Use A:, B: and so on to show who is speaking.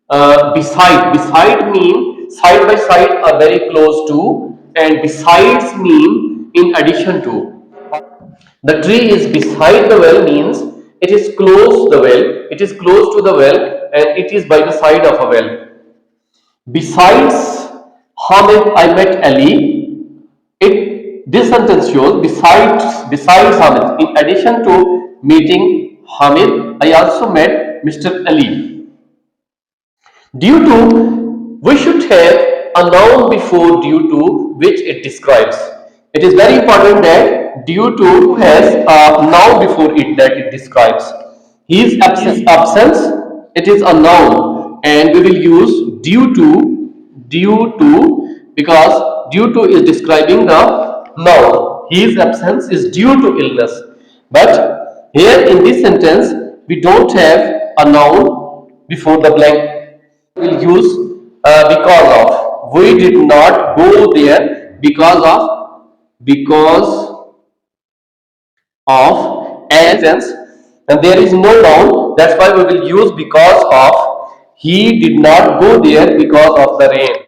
A: Beside mean side by side or very close to, and besides mean in addition to. The tree is beside the well means it is close the well, it is close to the well, and it is by the side of a well. Besides Hamid, I met Ali. This sentence shows besides Hamid. In addition to meeting Hamid, I also met Mr. Ali. Due to, we should have a noun before due to which it describes. It is very important that due to has a noun before it that it describes. His absence, it is a noun, and we will use due to because due to is describing the noun. His absence is due to illness. But here in this sentence, we don't have a noun before the blank. Will use because of. We did not go there because of as and there is no noun. That's why we will use because of. He did not go there because of the rain.